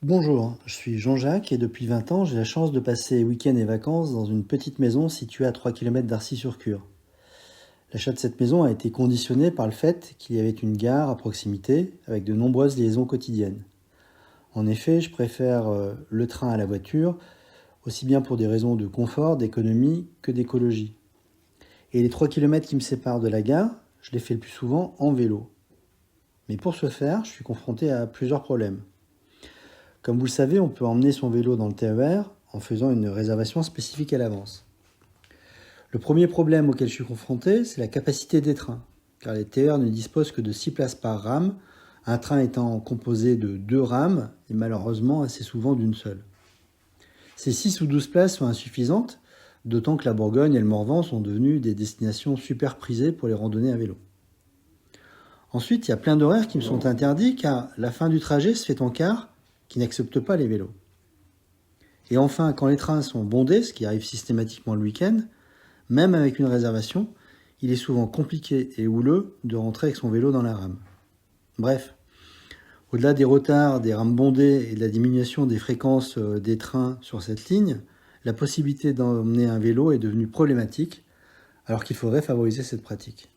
Bonjour, je suis Jean-Jacques et depuis 20 ans, j'ai la chance de passer week-ends et vacances dans une petite maison située à 3 km d'Arcy-sur-Cure. L'achat de cette maison a été conditionné par le fait qu'il y avait une gare à proximité avec de nombreuses liaisons quotidiennes. En effet, je préfère le train à la voiture, aussi bien pour des raisons de confort, d'économie que d'écologie. Et les 3 km qui me séparent de la gare, je les fais le plus souvent en vélo. Mais pour ce faire, je suis confronté à plusieurs problèmes. Comme vous le savez, on peut emmener son vélo dans le TER en faisant une réservation spécifique à l'avance. Le premier problème auquel je suis confronté, c'est la capacité des trains, car les TER ne disposent que de 6 places par rame, un train étant composé de 2 rames et malheureusement assez souvent d'une seule. Ces 6 ou 12 places sont insuffisantes, d'autant que la Bourgogne et le Morvan sont devenus des destinations super prisées pour les randonnées à vélo. Ensuite, il y a plein d'horaires qui me sont interdits car la fin du trajet se fait en car qui n'acceptent pas les vélos. Et enfin, quand les trains sont bondés, ce qui arrive systématiquement le week-end, même avec une réservation, il est souvent compliqué et houleux de rentrer avec son vélo dans la rame. Bref, au-delà des retards, des rames bondées et de la diminution des fréquences des trains sur cette ligne, la possibilité d'emmener un vélo est devenue problématique, alors qu'il faudrait favoriser cette pratique.